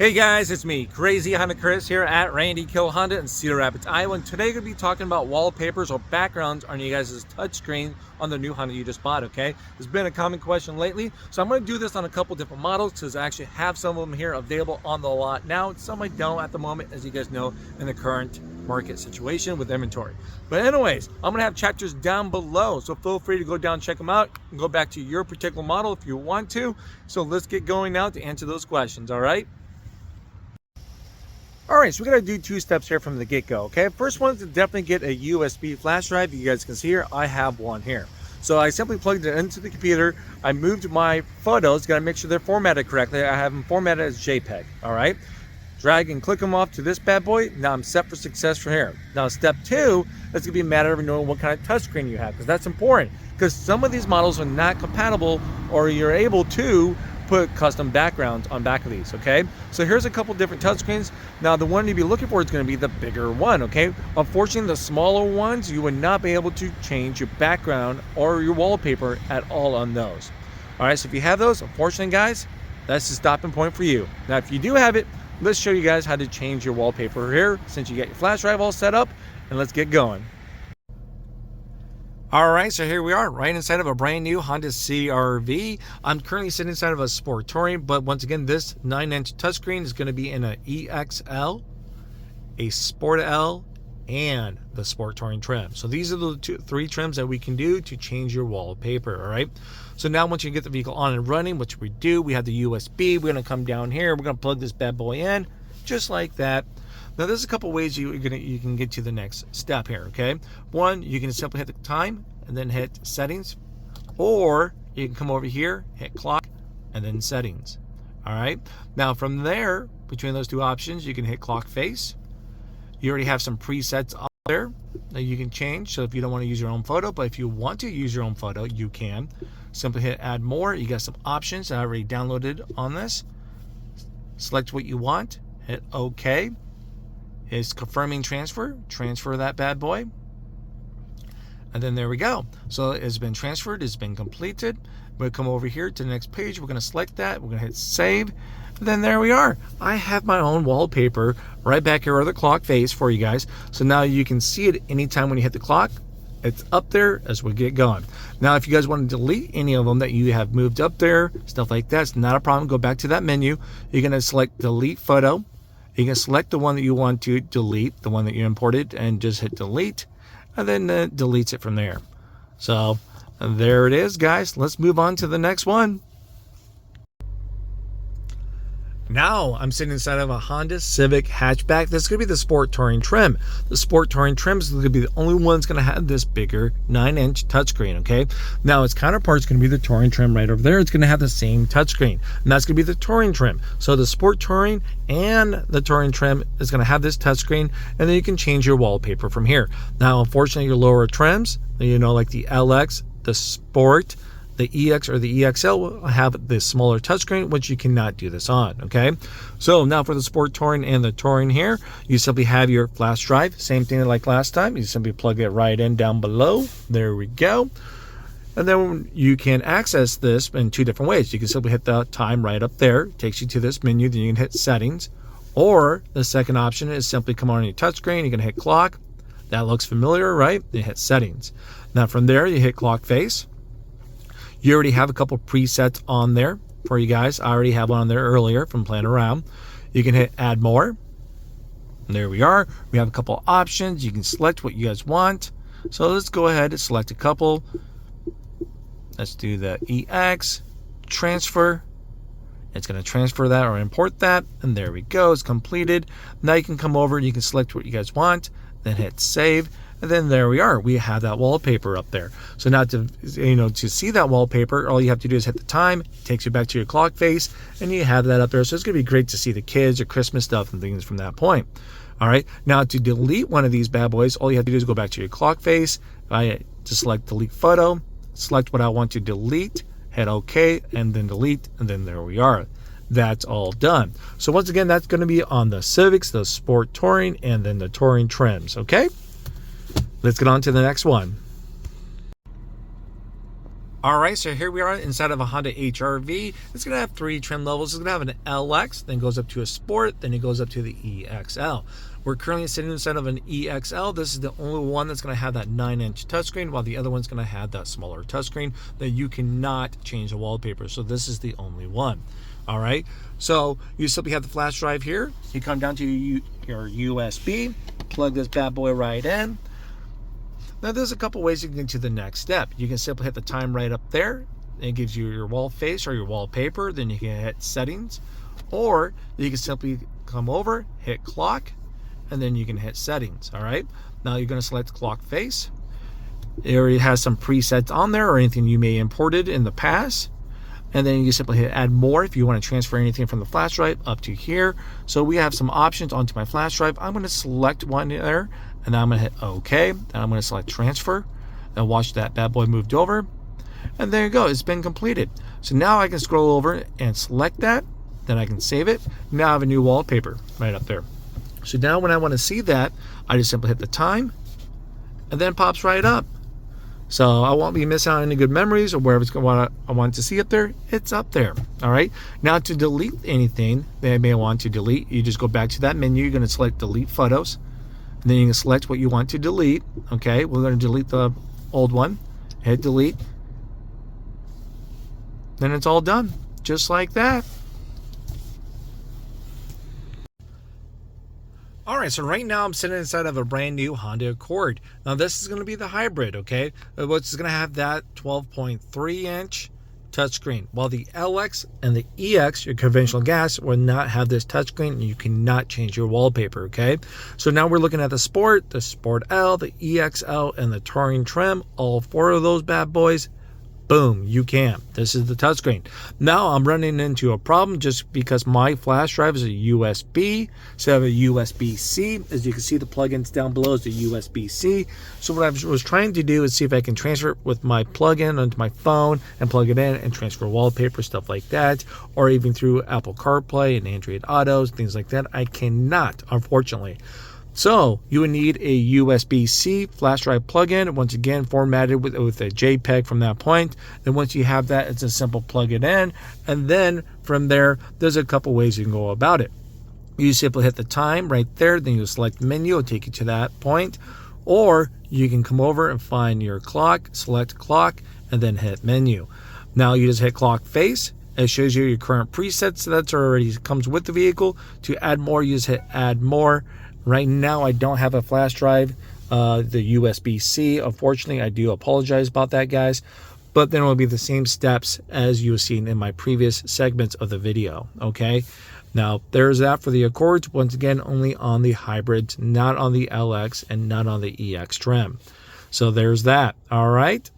Hey guys, it's me, Crazy Honda Chris here at Randy Kuehl Honda in Cedar Rapids, Iowa. And today we're going to be talking about wallpapers or backgrounds on you guys' touchscreen on the new Honda you just bought, okay? It's been a common question lately, so I'm going to do this on a couple different models because I actually have some of them here available on the lot now. Some I don't at the moment, as you guys know, in the current market situation with inventory. But anyways, I'm going to have chapters down below, so feel free to go down and check them out and go back to your particular model if you want to. So let's get going now to answer those questions, all right? Alright, so we're going to do two steps here from the get-go, okay? First one is to definitely get a USB flash drive. You guys can see here, I have one here. So I simply plugged it into the computer. I moved my photos, got to make sure they're formatted correctly. I have them formatted as JPEG, alright? Drag and click them off to this bad boy. Now I'm set for success from here. Now step two, it's going to be a matter of knowing what kind of touchscreen you have, because that's important. Because some of these models are not compatible, or you're able to put custom backgrounds on back of these, okay? So here's a couple different touchscreens. Now the one you'd be looking for is going to be the bigger one, okay? Unfortunately, the smaller ones, you would not be able to change your background or your wallpaper at all on those. All right, so if you have those, unfortunately, guys, that's the stopping point for you. Now, if you do have it, let's show you guys how to change your wallpaper here since you got your flash drive all set up, and let's get going. Alright, so here we are, right inside of a brand new Honda CR-V. I'm currently sitting inside of a Sport Touring, but once again, this 9-inch touchscreen is going to be in an EXL, a Sport L, and the Sport Touring trim. So these are the three trims that we can do to change your wallpaper, alright? So now once you get the vehicle on and running, which we do, we have the USB. We're going to come down here, we're going to plug this bad boy in, just like that. Now there's a couple ways you can get to the next step here, okay? One, you can simply hit the time and then hit settings, or you can come over here, hit clock, and then settings. All right. Now from there, between those two options, you can hit clock face. You already have some presets up there that you can change. So if you don't want to use your own photo, but if you want to use your own photo, you can. Simply hit add more. You got some options that I already downloaded on this. Select what you want, hit OK. Is confirming transfer that bad boy, and then there we go. So it's been transferred, it's been completed. We'll come over here to the next page, we're going to select that, we're going to hit save, and then there we are. I have my own wallpaper right back here, or the clock face for you guys, so now you can see it anytime when you hit the clock. It's up there as we get going. Now if you guys want to delete any of them that you have moved up there, stuff like that, it's not a problem. Go back to that menu, you're going to select delete photo. You can select the one that you want to delete, the one that you imported, and just hit delete, and then deletes it from there. So there it is, guys. Let's move on to the next one. Now I'm sitting inside of a Honda Civic hatchback. This is going to be the Sport Touring trim. The Sport Touring trim is going to be the only one that's going to have this bigger 9-inch touchscreen, okay? Now its counterpart is going to be the Touring trim right over there. It's going to have the same touchscreen, and that's going to be the Touring trim. So the Sport Touring and the Touring trim is going to have this touchscreen, and then you can change your wallpaper from here. Now, unfortunately, your lower trims, you know, like the LX, the Sport, the EX or the EXL will have this smaller touchscreen, which you cannot do this on, okay? So now for the Sport Touring and the Touring here, you simply have your flash drive, same thing like last time. You simply plug it right in down below. There we go. And then you can access this in two different ways. You can simply hit the time right up there. It takes you to this menu. Then you can hit settings. Or the second option is simply come on your touchscreen. You can hit clock. That looks familiar, right? You hit settings. Now from there, you hit clock face. You already have a couple presets on there for you guys. I already have one on there earlier from playing around. You can hit add more. And there we are. We have a couple options. You can select what you guys want. So let's go ahead and select a couple. Let's do the EX transfer. It's going to transfer that or import that. And there we go. It's completed. Now you can come over and you can select what you guys want. Then hit save. And then there we are. We have that wallpaper up there. So now to see that wallpaper, all you have to do is hit the time. It takes you back to your clock face, and you have that up there. So it's going to be great to see the kids or Christmas stuff and things from that point. All right. Now to delete one of these bad boys, all you have to do is go back to your clock face. To select delete photo, select what I want to delete, hit OK, and then delete, and then there we are. That's all done. So once again, that's going to be on the Civics, the Sport Touring, and then the Touring trims. Okay. Let's get on to the next one. All right, so here we are inside of a Honda HR-V. It's going to have 3 trim levels. It's going to have an LX, then goes up to a Sport, then it goes up to the EXL. We're currently sitting inside of an EXL. This is the only one that's going to have that 9-inch touchscreen, while the other one's going to have that smaller touchscreen that you cannot change the wallpaper. So this is the only one. All right, so you simply have the flash drive here. You come down to your USB, plug this bad boy right in. Now there's a couple ways you can get to the next step. You can simply hit the time right up there. It gives you your wall face or your wallpaper. Then you can hit settings, or you can simply come over, hit clock, and then you can hit settings. All right, now you're going to select clock face. It already has some presets on there or anything you may imported in the past. And then you simply hit add more if you want to transfer anything from the flash drive up to here. So we have some options onto my flash drive. I'm going to select one there, and then I'm going to hit OK. And I'm going to select transfer and watch that bad boy moved over. And there you go. It's been completed. So now I can scroll over and select that. Then I can save it. Now I have a new wallpaper right up there. So now when I want to see that, I just simply hit the time, and then it pops right up. So I won't be missing out on any good memories or wherever it's going I want to see up there. It's up there. All right. Now to delete anything that I may want to delete, you just go back to that menu. You're going to select delete photos, and then you can select what you want to delete. Okay. We're going to delete the old one. Hit delete. Then it's all done, just like that. All right, so right now I'm sitting inside of a brand new Honda Accord. Now this is going to be the hybrid, okay? Which is going to have that 12.3-inch touchscreen, while the LX and the EX, your conventional gas, will not have this touchscreen, and you cannot change your wallpaper, okay? So now we're looking at the Sport L, the EXL, and the Touring trim. All 4 of those bad boys. Boom, you can. This is the touchscreen. Now I'm running into a problem just because my flash drive is a USB instead of a USB-C. As you can see, the plugins down below is the USB-C. So what I was trying to do is see if I can transfer it with my plug-in onto my phone and plug it in and transfer wallpaper, stuff like that, or even through Apple CarPlay and Android Autos, things like that. I cannot, unfortunately. So you would need a USB-C flash drive plug-in, once again formatted with a JPEG from that point. And once you have that, it's a simple plug it in. And then from there, there's a couple ways you can go about it. You simply hit the time right there, then you select the menu, it'll take you to that point. Or you can come over and find your clock, select clock, and then hit menu. Now you just hit clock face. It shows you your current presets, so that's already comes with the vehicle. To add more, you just hit add more. Right now, I don't have a flash drive, the USB-C. Unfortunately, I do apologize about that, guys. But then it will be the same steps as you've seen in my previous segments of the video, okay? Now, there's that for the Accords. Once again, only on the hybrids, not on the LX and not on the EX trim. So there's that, all right?